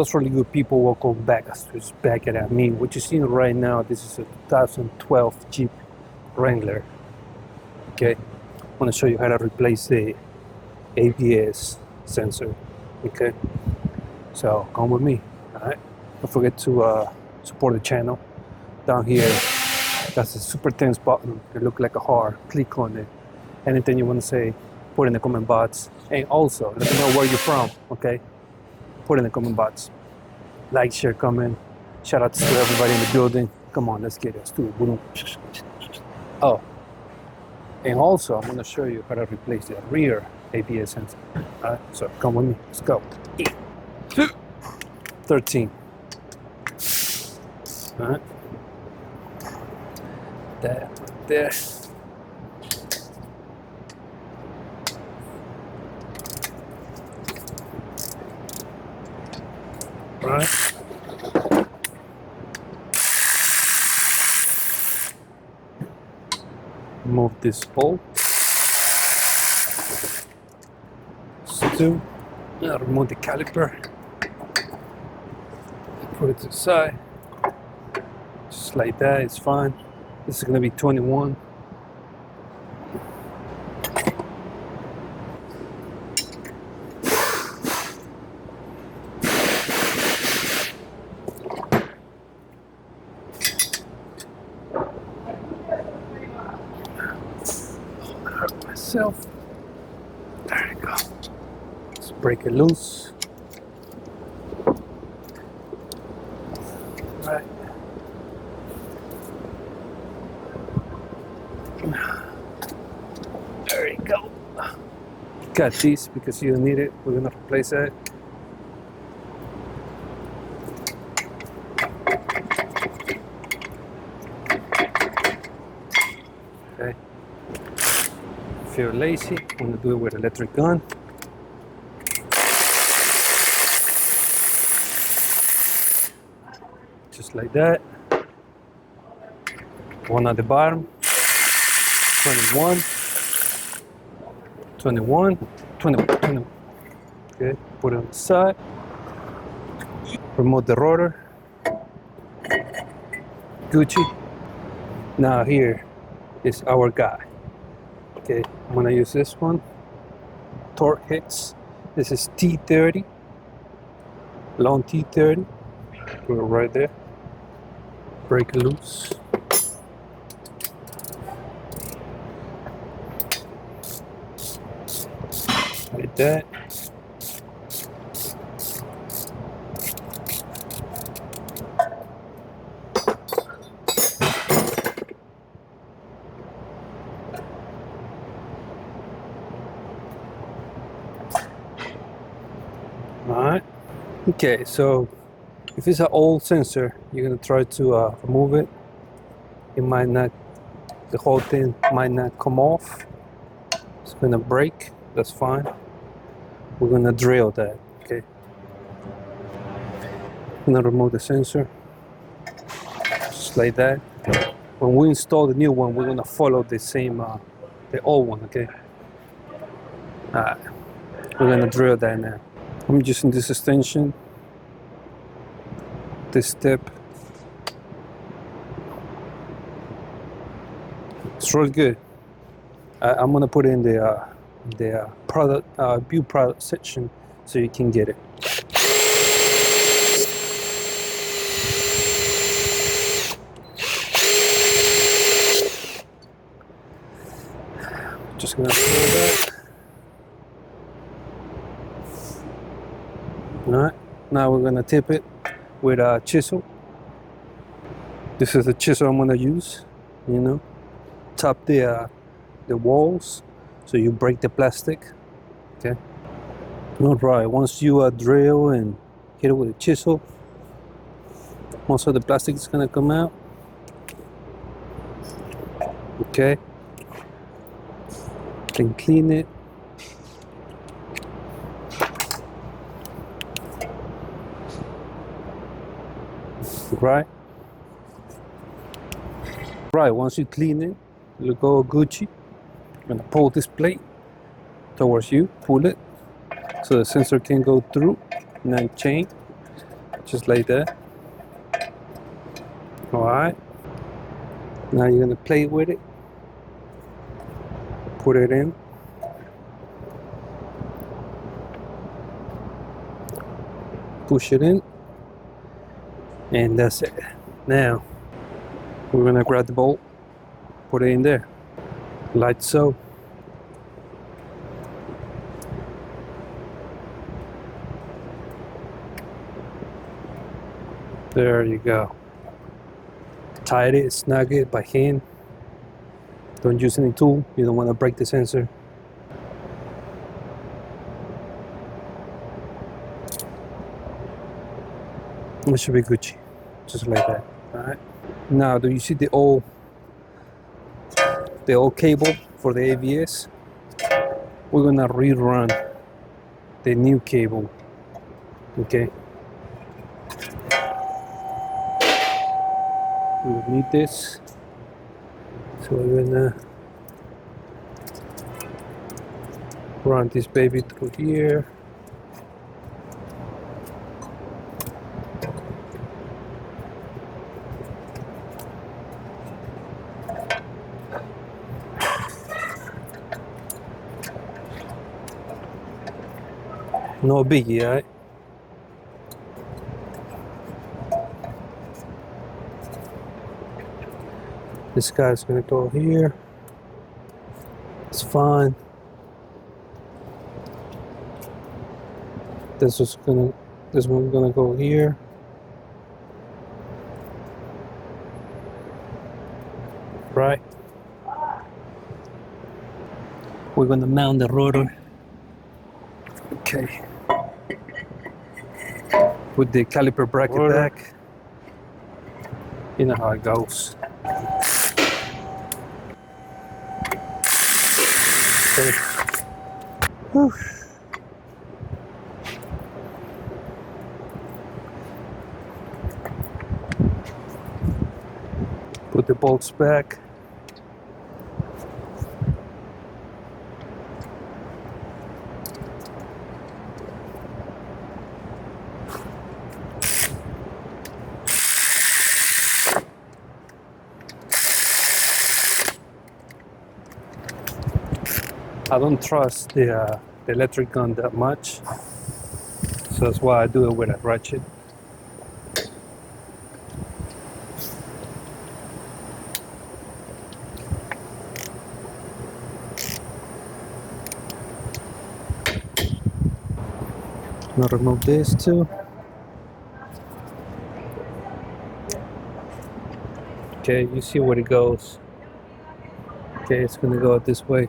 What's really good, people? Welcome back. It's back at me. What you're seeing right now, this is a 2012 Jeep Wrangler. Okay, I want to show you how to replace the ABS sensor. Okay, so come with me. All right, don't forget to support the channel. Down here, that's a super tense button. It looks like a heart. Click on it. Anything you want to say, put in the comment box. And also, let me know where you're from. Okay, put in the comment box. Like, share, comment. Shout out to everybody in the building. Come on, let's get it. Let's do it. Boom. Oh, and also I'm going to show you how to replace the rear ABS sensor. All right, so come with me. Let's go. 13. All right. There. All right. Remove this bolt. Now remove the caliper. Put it to the side. Just like that, it's fine. This is going to be 21. Hurt myself. There you go. Let's break it loose. All right. There you go. Got these because you don't need it. We're gonna replace that. Okay. If you're lazy, I'm gonna do it with electric gun. Just like that. One at the bottom. 21, 21, 20. Okay, put it on the side. Remove the rotor. Gucci. Now here is our guy. Okay, I'm gonna use this one. Torque hits. This is T30. Long T30. Put it right there. Break it loose. Like that. Alright. Okay, so if it's an old sensor, you're gonna try to remove it. It might not, the whole thing might not come off. It's gonna break. That's fine. We're gonna drill that. Okay. I'm gonna remove the sensor, just like that. When we install the new one, we're gonna follow the same, the old one. Okay. Alright. We're gonna drill that now. I'm using this extension. This step. It's really good. I'm gonna put in the product view product section so you can get it. Just gonna pull that. All right. Now we're gonna tip it with a chisel. This is the chisel I'm gonna use. You know, top the walls so you break the plastic. Okay. All right. Once you drill and hit it with a chisel, most of the plastic is gonna come out. Okay. Then clean it. Right. Once you clean it, it'll go Gucci. I'm gonna pull this plate towards you, pull it so the sensor can go through and then chain. just like that. All right. Now you're gonna play with it. Put it in. Push it in. And that's it. Now, we're gonna grab the bolt, put it in there, like so. There you go. Tight it, snug it by hand. Don't use any tool, you don't want to break the sensor. It should be Gucci, just like that. All right. Now, do you see the old cable for the ABS? We're gonna rerun the new cable. Okay. We will need this, so we're gonna run this baby through here. No biggie, right? This guy's gonna go here. It's fine. This one's gonna go here. Right. We're gonna mount the rotor. Okay. Put the caliper bracket back. You know how it goes. Okay. Whew. Put the bolts back. I don't trust the electric gun that much, so that's why I do it with a ratchet. Now remove this too. Okay, you see where it goes. Okay, it's gonna go this way.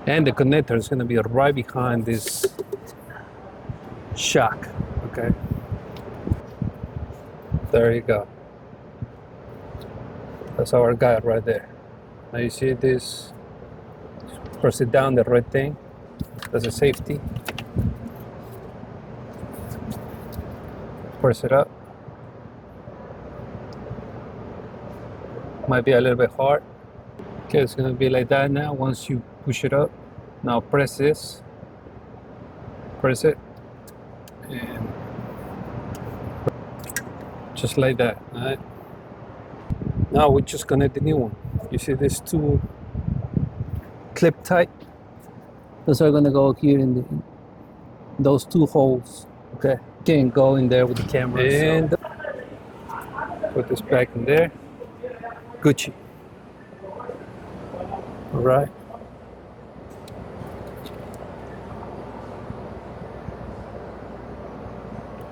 And the connector is gonna be right behind this shock, okay? There you go. That's our guide right there. Now you see this, press it down, the red thing. That's a safety. Press it up. Might be a little bit hard. Okay, it's gonna be like that now once you push it up. Now press this. Press it. And just like that, alright? Now we just connect the new one. You see these two clip tight? Those are gonna go here in those two holes. Okay, can't go in there with the camera. And put this back in there. Gucci. All right.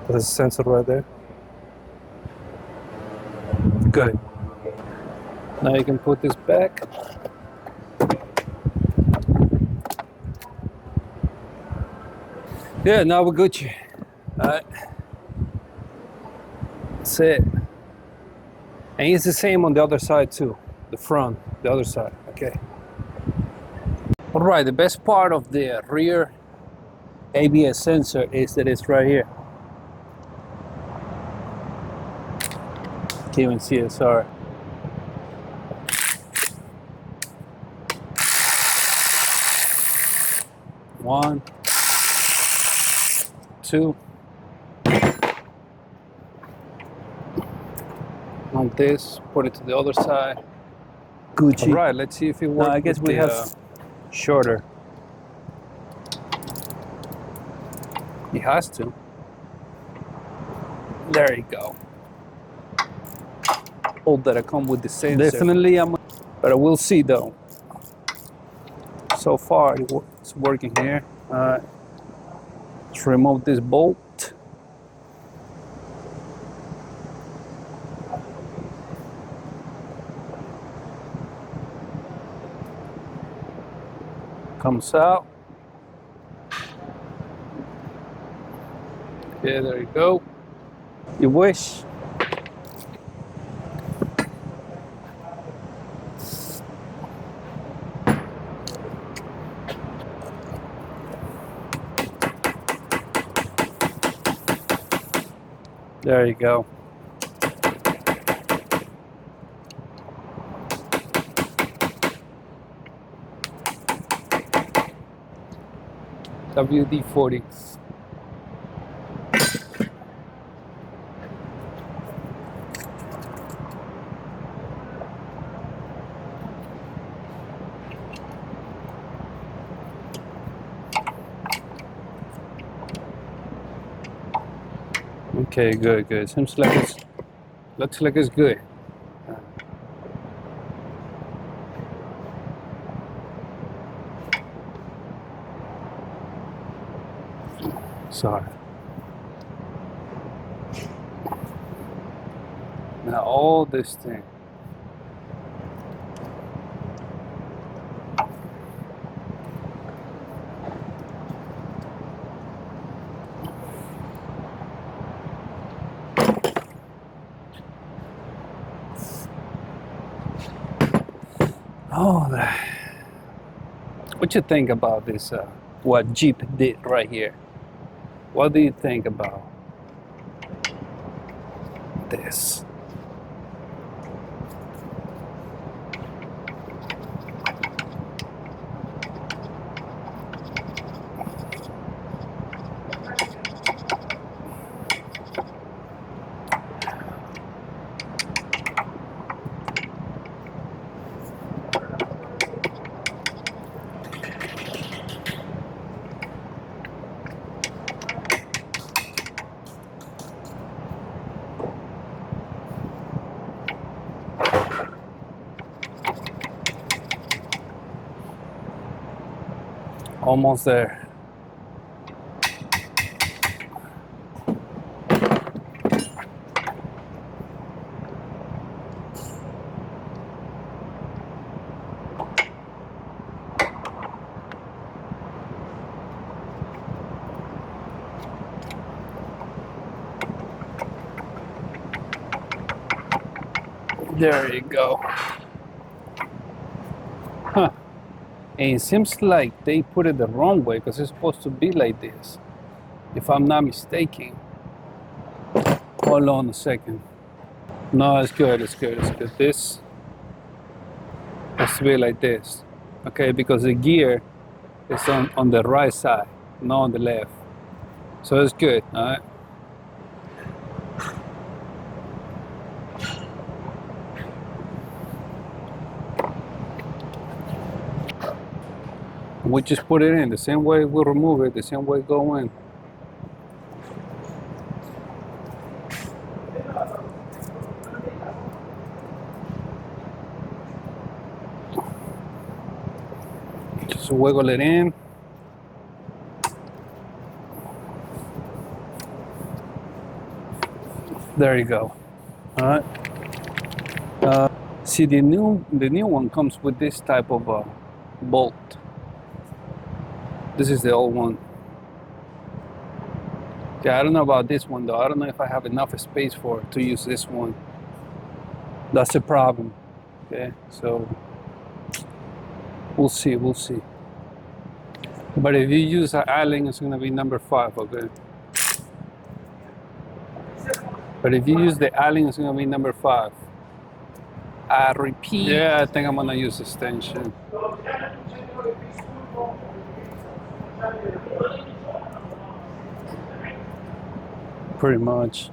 There's a sensor right there. Good. Now you can put this back. Yeah, now we're Gucci. All right. That's it. And it's the same on the other side too. The front, the other side, okay. All right, the best part of the rear ABS sensor is that it's right here. Can't even see it, sorry. One, too. Mount this, put it to the other side. Gucci. All right, let's see if it works. I guess we have shorter. It has to. There you go. All that I come with the sensor. Definitely, but I will see though. So far, it's working here. Let's remove this bolt. Comes out. Okay, there you go. You wish. There you go. WD-40. Okay, good, good. Seems like looks like it's good. Sorry. Now all this thing. Oh, what you think about this? What Jeep did right here? What do you think about this? Almost there. There you go. Huh. And it seems like they put it the wrong way because it's supposed to be like this, if I'm not mistaken. Hold on a second. No, it's good, it's good, it's good. This has to be like this. Okay, because the gear is on the right side, not on the left. So it's good, all right? We just put it in the same way we remove it, the same way go in. Just wiggle it in. There you go. All right. See, the new one comes with this type of bolt. This is the old one. Yeah, I don't know about this one though. I don't know if I have enough space to use this one. That's the problem. Okay, so we'll see, we'll see. But if you use an Allen, it's gonna be number 5, okay? But if you use the Allen, it's gonna be number 5. I repeat. Yeah, I think I'm gonna use extension. pretty much.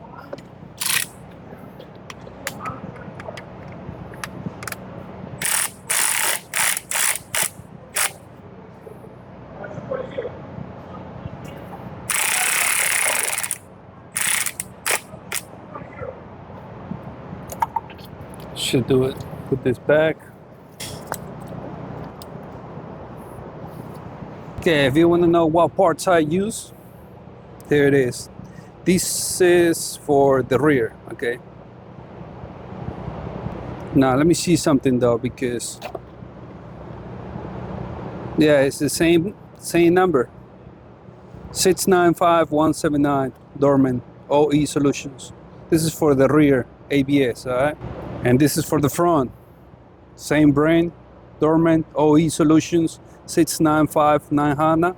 Should do it. Put this back. Okay, if you want to know what parts I use, there it is. This is for the rear, okay? Now let me see something though, because yeah, it's the same number. 695179 Dorman OE Solutions. This is for the rear ABS, all right? And this is for the front. Same brand, Dorman OE Solutions 6959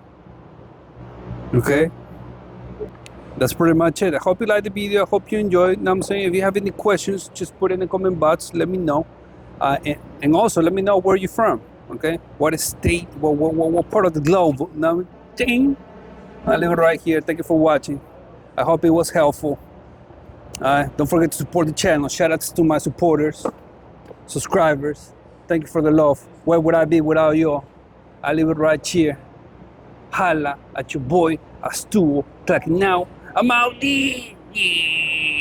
okay? That's pretty much it. I hope you liked the video. I hope you enjoyed. You know what I'm saying? If you have any questions, just put it in the comment box. Let me know. And also let me know where you're from. Okay? What state, what part of the globe. Now, ding. I live right here. Thank you for watching. I hope it was helpful. Don't forget to support the channel. Shout outs to my supporters, subscribers. Thank you for the love. Where would I be without you all? I live it right here. Holla at your boy, Astuvo. Clock now. I'm out. Yeah.